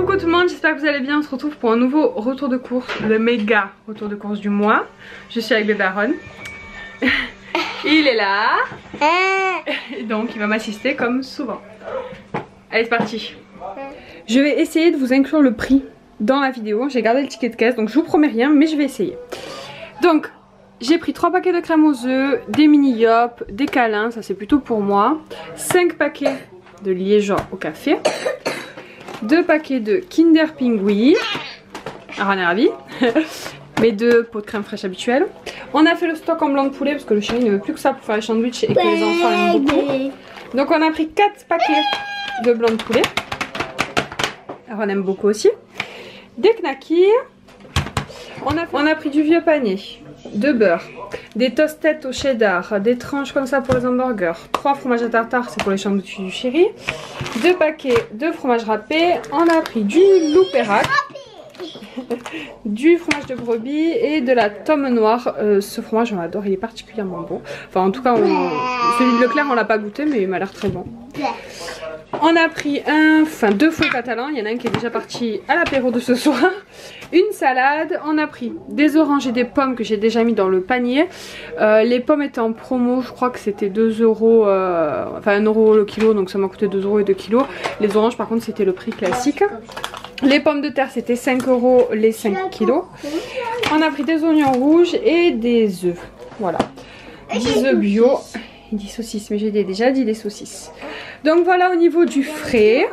Coucou tout le monde, j'espère que vous allez bien. On se retrouve pour un nouveau retour de course, le méga retour de course du mois. Je suis avec bébé Aaron. Il est là. Et donc il va m'assister comme souvent. Allez, c'est parti. Je vais essayer de vous inclure le prix dans la vidéo. J'ai gardé le ticket de caisse, donc je vous promets rien, mais je vais essayer. Donc j'ai pris 3 paquets de crème aux œufs, des mini yop, des câlins, ça c'est plutôt pour moi. 5 paquets de liégeois au café. 2 paquets de Kinder Pingui. Aaron est ravi. Mes 2 pots de crème fraîche habituels. On a fait le stock en blanc de poulet parce que le chéri ne veut plus que ça pour faire les sandwichs et que les enfants aiment beaucoup. Donc on a pris 4 paquets de blanc de poulet. Aaron aime beaucoup aussi. Des knackis. On a pris du vieux panier, de beurre, des toastettes au cheddar, des tranches comme ça pour les hamburgers, 3 fromages à tartare, c'est pour les sandwichs du chéri, 2 paquets de fromage râpé. On a pris du Loupérac, du fromage de brebis et de la tome noire. Ce fromage on l'adore, il est particulièrement bon. Enfin en tout cas celui de Leclerc on l'a pas goûté mais il m'a l'air très bon. On a pris 2 fouets catalans, il y en a un qui est déjà parti à l'apéro de ce soir. Une salade, on a pris des oranges et des pommes que j'ai déjà mis dans le panier. Les pommes étaient en promo, je crois que c'était 2 €, enfin 1 € le kilo, donc ça m'a coûté 2 € et 2 kilos. Les oranges par contre c'était le prix classique. Les pommes de terre c'était 5 € les 5 kilos. On a pris des oignons rouges et des œufs, voilà. 10 œufs bio. Il dit saucisses, mais j'ai déjà dit les saucisses. Donc voilà au niveau du frais.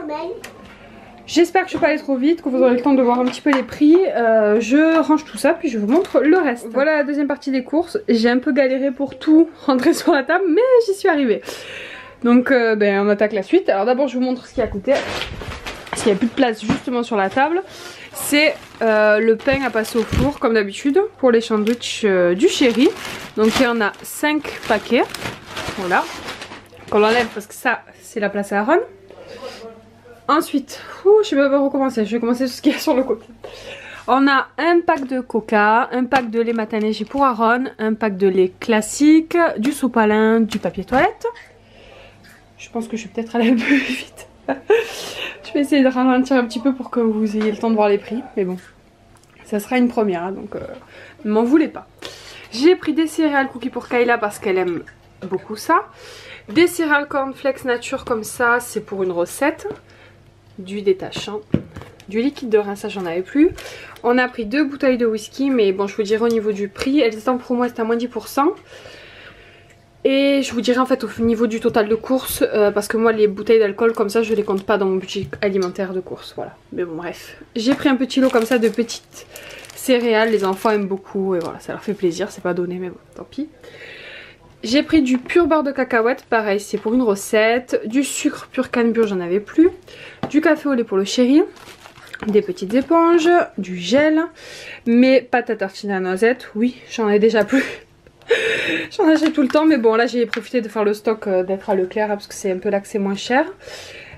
J'espère que je ne vais pas aller trop vite, que vous aurez le temps de voir un petit peu les prix. Je range tout ça, puis je vous montre le reste. Voilà la deuxième partie des courses. J'ai un peu galéré pour tout rentrer sur la table, mais j'y suis arrivée. Donc on attaque la suite. Alors d'abord je vous montre ce qui a coûté. Parce qu'il n'y a plus de place justement sur la table. C'est le pain à passer au four comme d'habitude pour les sandwichs du chéri. Donc il y en a 5 paquets. Voilà. Qu'on l'enlève parce que ça c'est la place à Aaron. Ensuite, je vais pas recommencer, je vais commencer ce qu'il y a sur le côté. On a un pack de coca, un pack de lait matin léger pour Aaron, un pack de lait classique, du sopalin, du papier toilette. Je pense que je vais peut-être aller un peu vite. Je vais essayer de ralentir un petit peu pour que vous ayez le temps de voir les prix. Mais bon, ça sera une première, hein, donc ne m'en voulez pas. J'ai pris des céréales cookies pour Kayla parce qu'elle aime beaucoup ça. Des céréales cornflakes nature comme ça, c'est pour une recette. Du détachant, du liquide de rinçage, j'en avais plus. On a pris 2 bouteilles de whisky, mais bon je vous dirai au niveau du prix, elles étaient en promo, c'était à moins 10%. Et je vous dirai en fait au niveau du total de courses, parce que moi les bouteilles d'alcool comme ça je les compte pas dans mon budget alimentaire de courses, voilà. Mais bon bref, j'ai pris un petit lot comme ça de petites céréales, les enfants aiment beaucoup et voilà ça leur fait plaisir, c'est pas donné mais bon tant pis. J'ai pris du pur beurre de cacahuète, pareil c'est pour une recette, du sucre pur Canbur, j'en avais plus, du café au lait pour le chéri, des petites éponges, du gel, mes pâtes à tartiner à noisettes, oui j'en ai déjà plus, j'en achète tout le temps mais bon là j'ai profité de faire le stock d'être à Leclerc parce que c'est un peu là que c'est moins cher,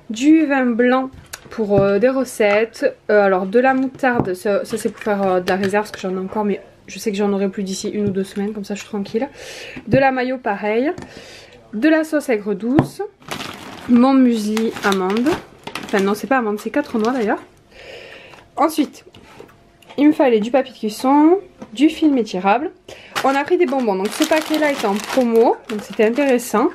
du vin blanc pour des recettes, alors de la moutarde, ça c'est pour faire de la réserve parce que j'en ai encore mais... Je sais que j'en aurai plus d'ici 1 ou 2 semaines, comme ça je suis tranquille. De la mayo pareil. De la sauce aigre douce. Mon muesli amande. Enfin non c'est pas amande, c'est 4 noix d'ailleurs. Ensuite, il me fallait du papier de cuisson, du film étirable. On a pris des bonbons, donc ce paquet là était en promo, donc c'était intéressant.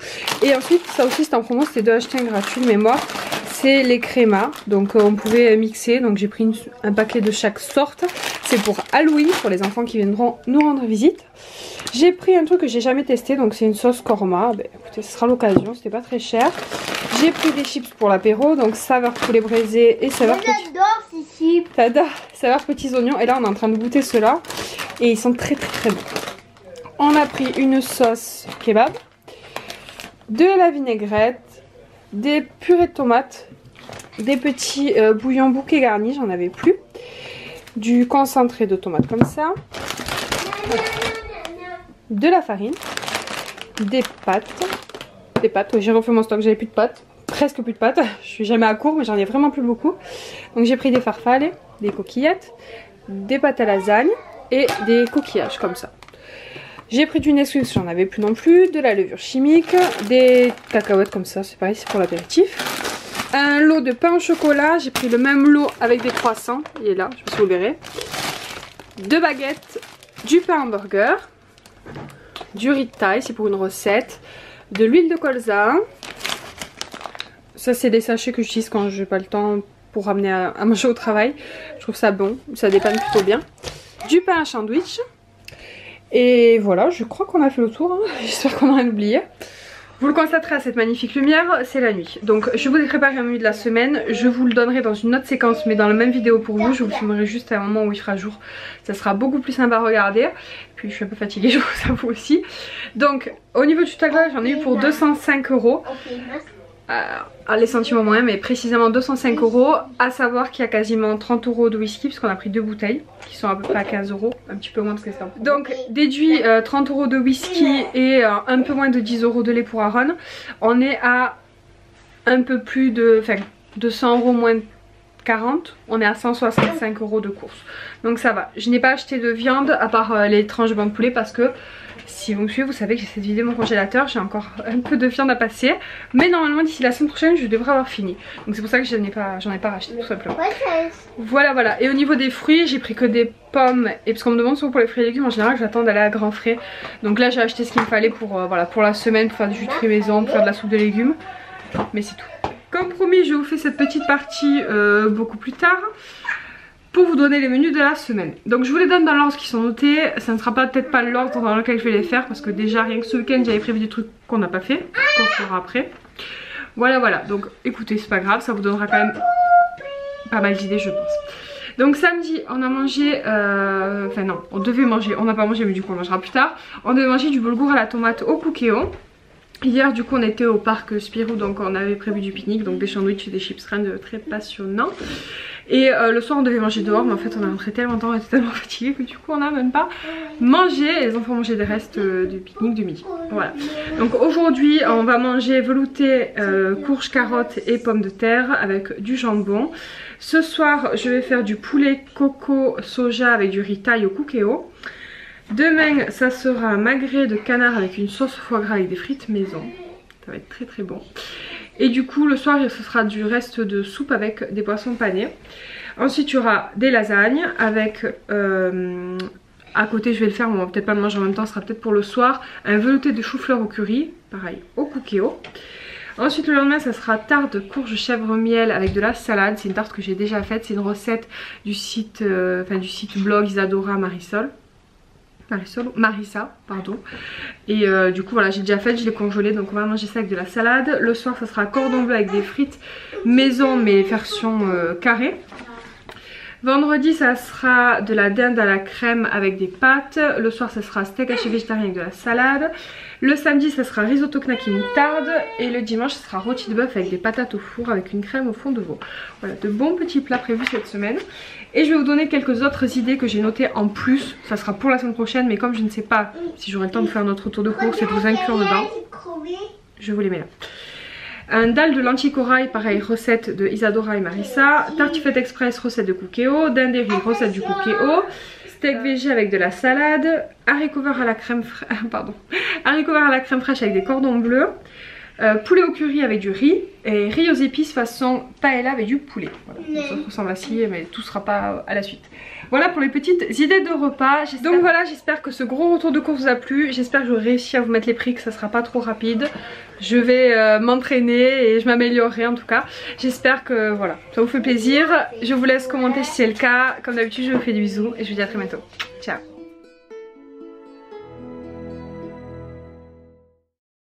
Et ensuite ça aussi c'était en promo, c'était 2 achetés un gratuit de mémoire. C'est les crémas, donc on pouvait mixer, donc j'ai pris un paquet de chaque sorte. C'est pour Halloween, pour les enfants qui viendront nous rendre visite. J'ai pris un truc que j'ai jamais testé, donc c'est une sauce korma. Ben, écoutez, ce sera l'occasion, c'était pas très cher. J'ai pris des chips pour l'apéro, donc saveur poulet braisé et saveur petit... J'adore ces chips. T'adores, saveur petits oignons. Et là on est en train de goûter ceux-là et ils sont très bons. On a pris une sauce kebab, de la vinaigrette, des purées de tomates, des petits bouillons bouquets garnis, j'en avais plus, du concentré de tomates comme ça, de la farine, des pâtes, oui j'ai refait mon stock, j'avais plus de pâtes, presque plus de pâtes, je suis jamais à court mais j'en ai vraiment plus beaucoup. Donc j'ai pris des farfales, des coquillettes, des pâtes à lasagne et des coquillages comme ça. J'ai pris du Nesquik, j'en avais plus non plus, de la levure chimique, des cacahuètes comme ça, c'est pareil, c'est pour l'apéritif. un lot de pain au chocolat. J'ai pris le même lot avec des croissants. Il est là, je sais pas si vous le verrez. 2 baguettes, du pain hamburger, du riz de thaï, c'est pour une recette, de l'huile de colza. Ça c'est des sachets que j'utilise quand j'ai pas le temps pour ramener à manger au travail. Je trouve ça bon, ça dépanne plutôt bien. Du pain à sandwich. Et voilà, je crois qu'on a fait le tour, hein. J'espère qu'on n'a rien oublié. Vous le constaterez à cette magnifique lumière, c'est la nuit. Donc je vous ai préparé un menu de la semaine, je vous le donnerai dans une autre séquence mais dans la même vidéo pour vous. Je vous filmerai juste à un moment où il fera jour, ça sera beaucoup plus sympa à regarder. Puis je suis un peu fatiguée, je vous avoue aussi. Donc au niveau du total, j'en ai eu pour 205 €. Les centimes au moins, mais précisément 205 €. À savoir qu'il y a quasiment 30 € de whisky parce qu'on a pris 2 bouteilles qui sont à peu près à 15 €, un petit peu moins parce que c'est un peu. Donc déduit 30 € de whisky et un peu moins de 10 € de lait pour Aaron. On est à un peu plus de, enfin 200 € moins 40, on est à 165 € de course. Donc ça va. Je n'ai pas acheté de viande à part les tranches de banc de poulet parce que si vous me suivez, vous savez que j'essaie de vider mon congélateur. J'ai encore un peu de viande à passer. Mais normalement d'ici la semaine prochaine je devrais avoir fini. Donc c'est pour ça que j'en ai pas racheté tout simplement. Voilà. Et au niveau des fruits, j'ai pris que des pommes. Et parce qu'on me demande souvent pour les fruits et légumes, en général j'attends d'aller à Grand Frais. Donc là j'ai acheté ce qu'il me fallait pour, voilà, pour la semaine, pour faire du jus de fruits maison, pour faire de la soupe de légumes. Mais c'est tout. Comme promis, je vous fais cette petite partie beaucoup plus tard pour vous donner les menus de la semaine. Donc je vous les donne dans l'ordre qui sont notés. Ça ne sera peut-être pas l'ordre dans lequel je vais les faire parce que déjà rien que ce week-end j'avais prévu des trucs qu'on n'a pas fait, qu'on fera après. Voilà. Donc écoutez, c'est pas grave, ça vous donnera quand même pas mal d'idées je pense. Donc samedi on a mangé, enfin non, on devait manger, on n'a pas mangé mais du coup on mangera plus tard. On devait manger du boulgour à la tomate au cookéo. Hier du coup on était au parc Spirou, donc on avait prévu du pique-nique, donc des sandwichs et des chips, rien de très passionnant. Et le soir on devait manger dehors, mais en fait on a rentré tellement tard, on était tellement fatigués que du coup on n'a même pas mangé. Et les enfants ont mangé des restes du pique-nique de midi. Voilà. Donc aujourd'hui on va manger velouté, courge, carottes et pommes de terre avec du jambon. Ce soir je vais faire du poulet coco soja avec du riz thaï au cookéo. Demain ça sera un magret de canard avec une sauce foie gras avec des frites maison. Ça va être très très bon. Et du coup le soir ce sera du reste de soupe avec des poissons panés. Ensuite il y aura des lasagnes avec à côté je vais le faire, on va peut-être pas le manger en même temps, ce sera peut-être pour le soir, un velouté de chou-fleur au curry, pareil au cookéo. Ensuite le lendemain ça sera tarte courge chèvre miel avec de la salade. C'est une tarte que j'ai déjà faite, c'est une recette du site, du site blog Isadora Marissa, pardon. Et du coup voilà j'ai déjà fait, je l'ai congelé, donc on va manger ça avec de la salade. Le soir ça sera cordon bleu avec des frites maison mais version carrée. Vendredi ça sera de la dinde à la crème avec des pâtes. Le soir ça sera steak haché végétarien avec de la salade. Le samedi ça sera risotto knacky moutarde. Et le dimanche ça sera rôti de bœuf avec des patates au four avec une crème au fond de veau. Voilà, de bons petits plats prévus cette semaine. Et je vais vous donner quelques autres idées que j'ai notées en plus. Ça sera pour la semaine prochaine, mais comme je ne sais pas si j'aurai le temps de faire notre tour de course et de vous inclure dedans, je vous les mets là. Un dalle de lentilles corail, pareil, recette de Isadora et Marissa. Tartiflette express, recette de cookéo. Dinde et riz, recette du cookéo. Steak végé avec de la salade. Haricots verts à la crème haricots verts à la crème fraîche avec des cordons bleus. Poulet au curry avec du riz. Et riz aux épices façon paella avec du poulet. Voilà, ça ressemble à ci, mais tout sera pas à la suite. Voilà pour les petites idées de repas. Donc voilà, j'espère que ce gros retour de course vous a plu. J'espère que j'aurai réussi à vous mettre les prix, que ça sera pas trop rapide. Je vais m'entraîner et je m'améliorerai en tout cas. J'espère que voilà, ça vous fait plaisir. Je vous laisse commenter si c'est le cas. Comme d'habitude, je vous fais des bisous et je vous dis à très bientôt. Ciao.